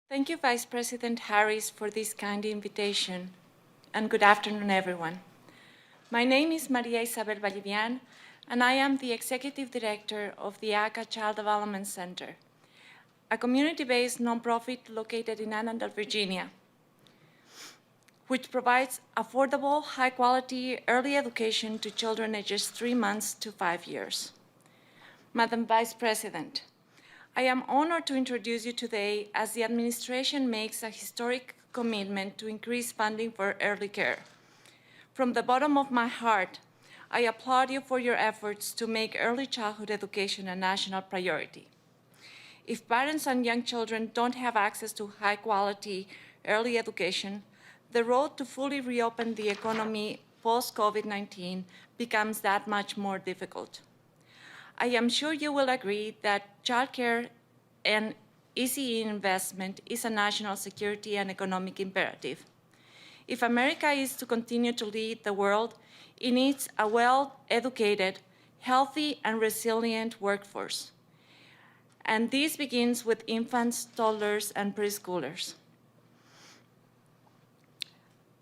Thank you, Vice President Harris, for this kind invitation, and good afternoon, everyone. My name is Maria Isabel Vallivian, and I am the Executive Director of the ACA Child Development Center, a community-based nonprofit located in Annandale, Virginia, which provides affordable, high-quality early education to children ages 3 months to 5 years. Madam Vice President, I am honored to introduce you today as the administration makes a historic commitment to increase funding for early care. From the bottom of my heart, I applaud you for your efforts to make early childhood education a national priority. If parents and young children don't have access to high-quality early education, the road to fully reopen the economy post-COVID-19 becomes that much more difficult. I am sure you will agree that childcare and ECE investment is a national security and economic imperative. If America is to continue to lead the world, it needs a well-educated, healthy, and resilient workforce. And this begins with infants, toddlers, and preschoolers.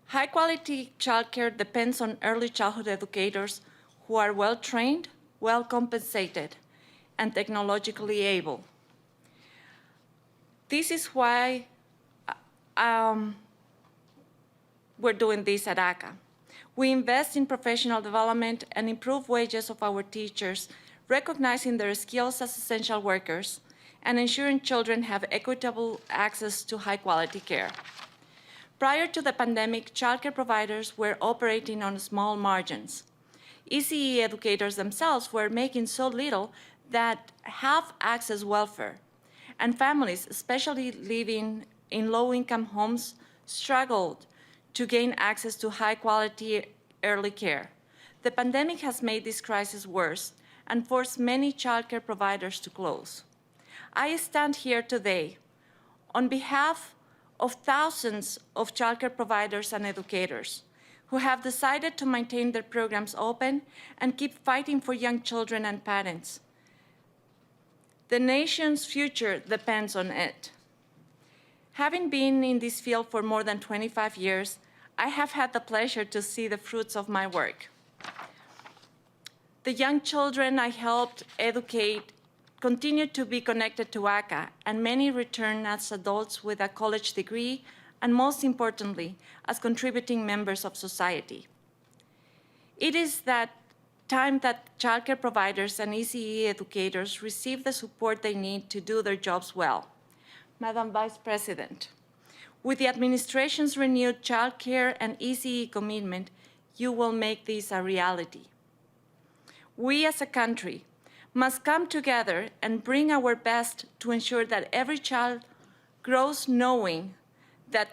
High-quality childcare depends on early childhood educators who are well-trained, well-compensated, and technologically able. This is why we're doing this at ACA. We invest in professional development and improve wages of our teachers, recognizing their skills as essential workers and ensuring children have equitable access to high-quality care. Prior to the pandemic, childcare providers were operating on small margins. ECE educators themselves were making so little that half-access welfare, and families, especially living in low-income homes, struggled to gain access to high-quality early care. The pandemic has made this crisis worse and forced many childcare providers to close. I stand here today on behalf of thousands of childcare providers and educators who have decided to maintain their programs open and keep fighting for young children and parents. The nation's future depends on it. Having been in this field for more than 25 years, I have had the pleasure to see the fruits of my work. The young children I helped educate continue to be connected to ACA, and many return as adults with a college degree, and most importantly, as contributing members of society. It is that time that childcare providers and ECE educators receive the support they need to do their jobs well. Madam Vice President, with the administration's renewed childcare and ECE commitment, you will make this a reality. We as a country must come together and bring our best to ensure that every child grows knowing that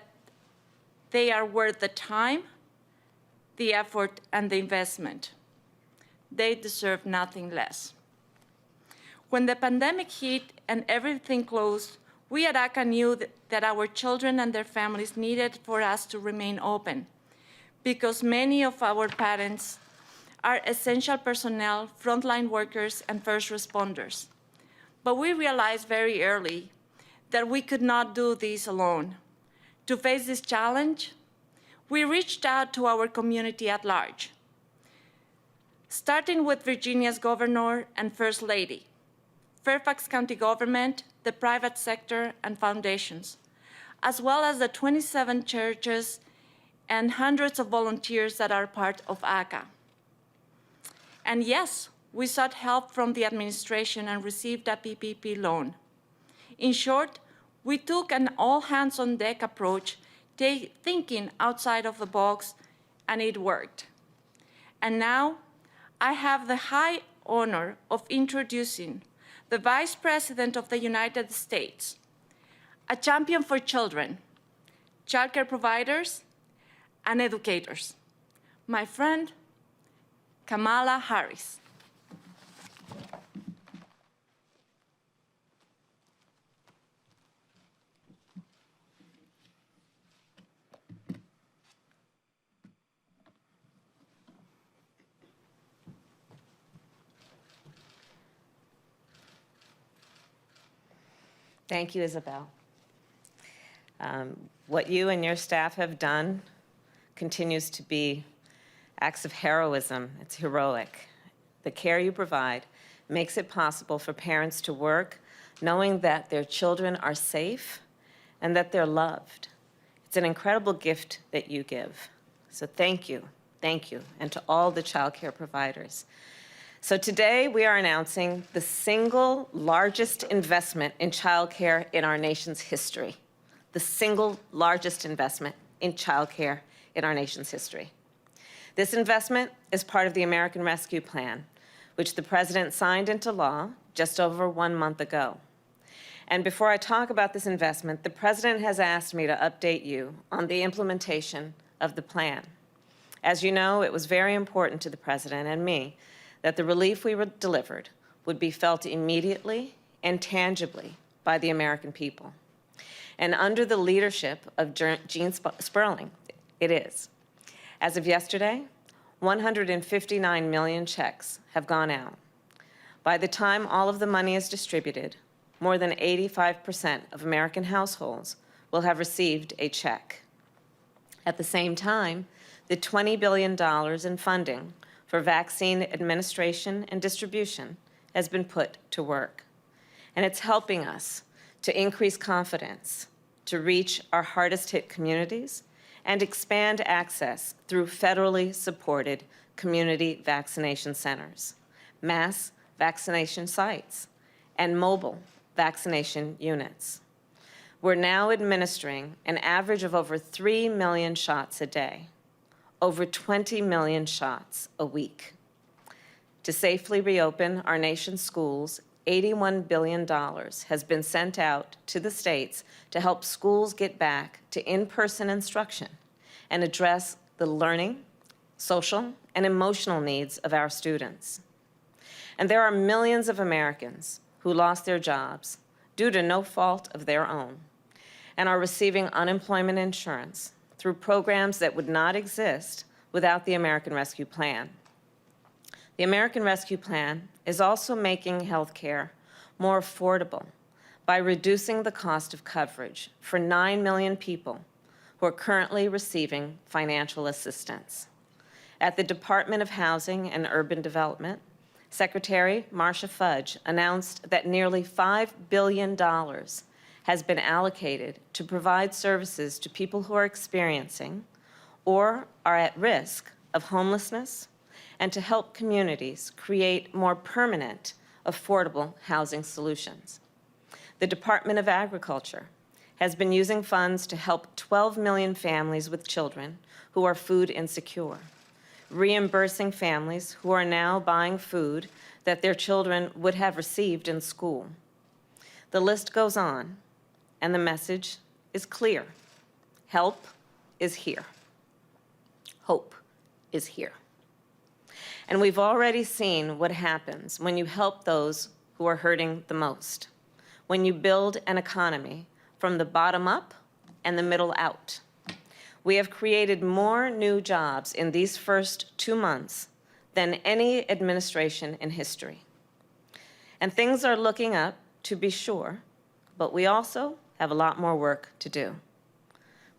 they are worth the time, the effort, and the investment. They deserve nothing less. When the pandemic hit and everything closed, we at ACA knew that our children and their families needed for us to remain open, because many of our parents are essential personnel, frontline workers, and first responders. But we realized very early that we could not do this alone. To face this challenge, we reached out to our community at large, starting with Virginia's governor and First Lady, Fairfax County government, the private sector, and foundations, as well as the 27 churches and hundreds of volunteers that are part of ACA. And yes, we sought help from the administration and received a PPP loan. In short, we took an all-hands-on-deck approach, thinking outside of the box, and it worked. And now, I have the high honor of introducing the Vice President of the United States, a champion for children, childcare providers, and educators, my friend, Kamala Harris. Thank you, Isabel. What you and your staff have done continues to be acts of heroism. It's heroic. The care you provide makes it possible for parents to work knowing that their children are safe and that they're loved. It's an incredible gift that you give. So thank you, and to all the child care providers. So today we are announcing the single largest investment in child care in our nation's history. The single largest investment in child care in our nation's history. This investment is part of the American Rescue Plan, which the President signed into law just over 1 month ago. And before I talk about this investment, the President has asked me to update you on the implementation of the plan. As you know, it was very important to the President and me that the relief we delivered would be felt immediately and tangibly by the American people. And under the leadership of Gene Sperling, it is. As of yesterday, 159 million checks have gone out. By the time all of the money is distributed, more than 85% of American households will have received a check. At the same time, the $20 billion in funding for vaccine administration and distribution has been put to work. And it's helping us to increase confidence, to reach our hardest hit communities, and expand access through federally supported community vaccination centers, mass vaccination sites, and mobile vaccination units. We're now administering an average of over 3 million shots a day, over 20 million shots a week. To safely reopen our nation's schools, $81 billion has been sent out to the states to help schools get back to in-person instruction and address the learning, social, and emotional needs of our students. And there are millions of Americans who lost their jobs due to no fault of their own and are receiving unemployment insurance through programs that would not exist without the American Rescue Plan. The American Rescue Plan is also making health care more affordable by reducing the cost of coverage for 9 million people who are currently receiving financial assistance. At the Department of Housing and Urban Development, Secretary Marcia Fudge announced that nearly $5 billion has been allocated to provide services to people who are experiencing or are at risk of homelessness, and to help communities create more permanent, affordable housing solutions. The Department of Agriculture has been using funds to help 12 million families with children who are food insecure, reimbursing families who are now buying food that their children would have received in school. The list goes on, and the message is clear. Help is here. Hope is here. And we've already seen what happens when you help those who are hurting the most, when you build an economy from the bottom up and the middle out. We have created more new jobs in these first 2 months than any administration in history. And things are looking up, to be sure, but we also have a lot more work to do.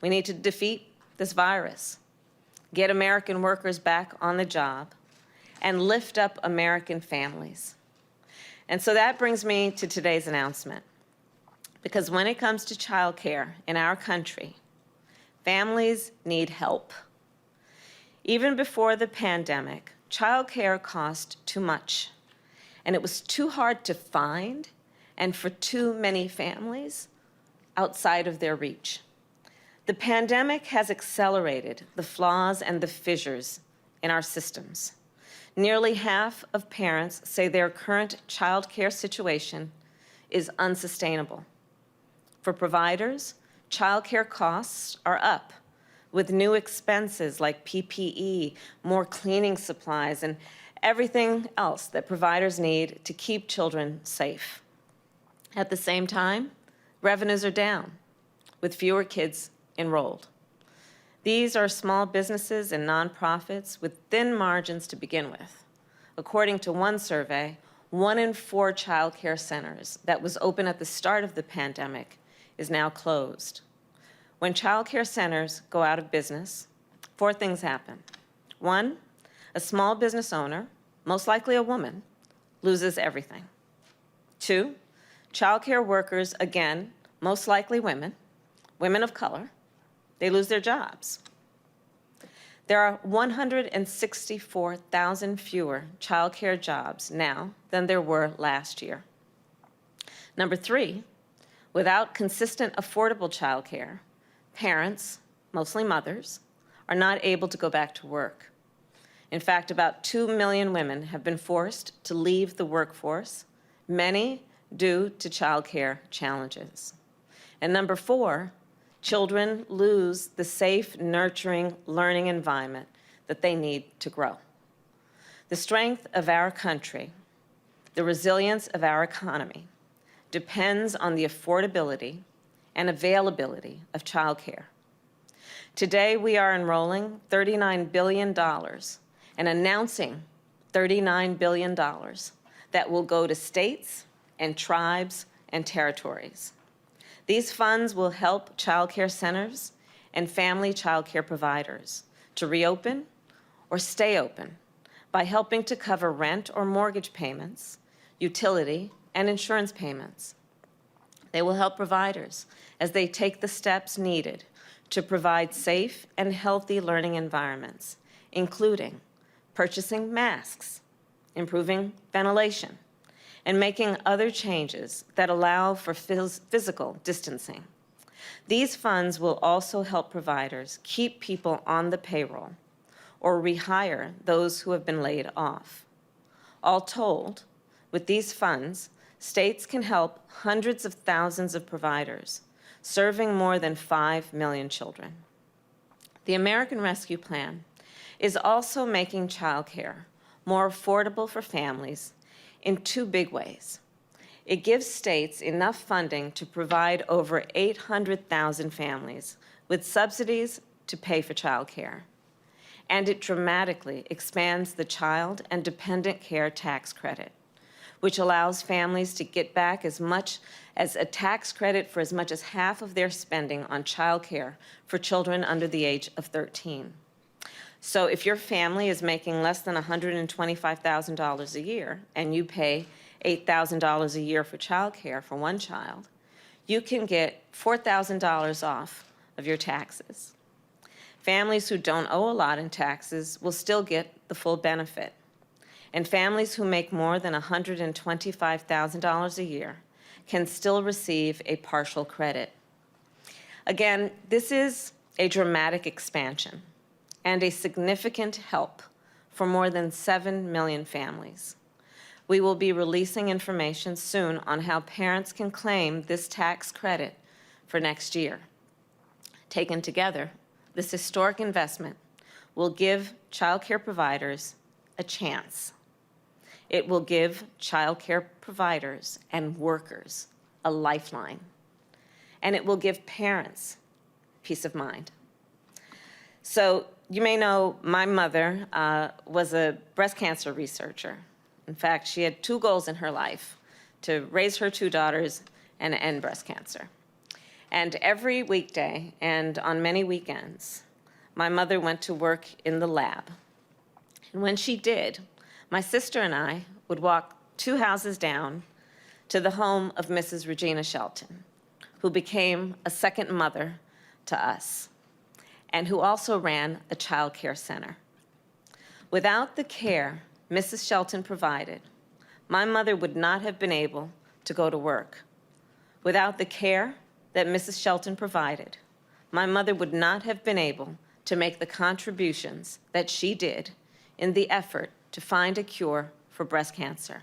We need to defeat this virus, get American workers back on the job, and lift up American families. And so that brings me to today's announcement. Because when it comes to child care in our country, families need help. Even before the pandemic, child care cost too much, and it was too hard to find and for too many families outside of their reach. The pandemic has accelerated the flaws and the fissures in our systems. Nearly half of parents say their current child care situation is unsustainable. For providers, child care costs are up, with new expenses like PPE, more cleaning supplies, and everything else that providers need to keep children safe. At the same time, revenues are down, with fewer kids enrolled. These are small businesses and nonprofits with thin margins to begin with. According to one survey, 1 in 4 child care centers that was open at the start of the pandemic is now closed. When child care centers go out of business, 4 things happen. 1, a small business owner, most likely a woman, loses everything. 2, child care workers, again, most likely women of color, they lose their jobs. There are 164,000 fewer child care jobs now than there were last year. Number 3, without consistent, affordable child care, parents, mostly mothers, are not able to go back to work. In fact, about 2 million women have been forced to leave the workforce, many due to child care challenges. And number 4, children lose the safe, nurturing, learning environment that they need to grow. The strength of our country, the resilience of our economy, depends on the affordability and availability of child care. Today, we are enrolling $39 billion and announcing $39 billion that will go to states and tribes and territories. These funds will help child care centers and family child care providers to reopen or stay open by helping to cover rent or mortgage payments, utility, and insurance payments. They will help providers as they take the steps needed to provide safe and healthy learning environments, including purchasing masks, improving ventilation, and making other changes that allow for physical distancing. These funds will also help providers keep people on the payroll or rehire those who have been laid off. All told, with these funds, states can help hundreds of thousands of providers, serving more than 5 million children. The American Rescue Plan is also making child care more affordable for families in 2 big ways. It gives states enough funding to provide over 800,000 families with subsidies to pay for child care. And it dramatically expands the Child and Dependent Care Tax Credit, which allows families to get back as much as a tax credit for as much as half of their spending on child care for children under the age of 13. So if your family is making less than $125,000 a year and you pay $8,000 a year for child care for one child, you can get $4,000 off of your taxes. Families who don't owe a lot in taxes will still get the full benefit. And families who make more than $125,000 a year can still receive a partial credit. Again, this is a dramatic expansion and a significant help for more than 7 million families. We will be releasing information soon on how parents can claim this tax credit for next year. Taken together, this historic investment will give child care providers a chance. It will give child care providers and workers a lifeline. And it will give parents peace of mind. So you may know my mother was a breast cancer researcher. In fact, she had 2 goals in her life: to raise her 2 daughters and end breast cancer. And every weekday and on many weekends, my mother went to work in the lab. And when she did, my sister and I would walk 2 houses down to the home of Mrs. Regina Shelton, who became a second mother to us, and who also ran a child care center. Without the care Mrs. Shelton provided, my mother would not have been able to go to work. Without the care that Mrs. Shelton provided, my mother would not have been able to make the contributions that she did in the effort to find a cure for breast cancer.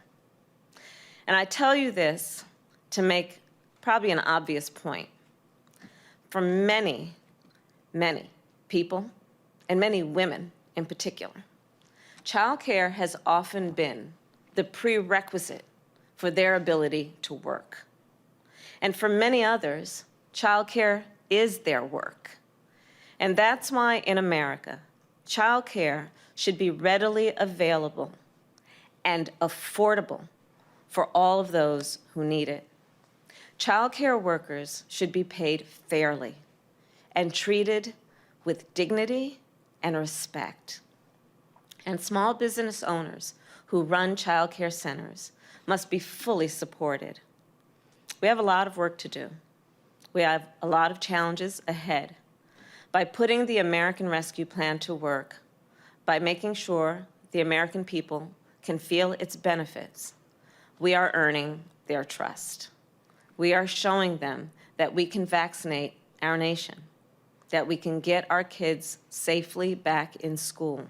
And I tell you this to make probably an obvious point. For many, many people, and many women in particular, child care has often been the prerequisite for their ability to work. And for many others, child care is their work. And that's why in America, child care should be readily available and affordable for all of those who need it. Child care workers should be paid fairly and treated with dignity and respect. And small business owners who run child care centers must be fully supported. We have a lot of work to do. We have a lot of challenges ahead. By putting the American Rescue Plan to work, by making sure the American people can feel its benefits, we are earning their trust. We are showing them that we can vaccinate our nation, that we can get our kids safely back in school,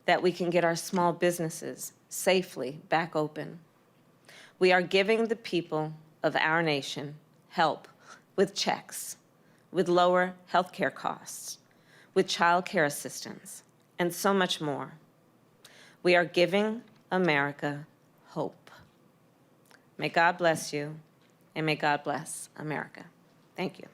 that we can get our small businesses safely back open. We are giving the people of our nation help with checks, with lower health care costs, with child care assistance, and so much more. We are giving America hope. May God bless you, and may God bless America. Thank you.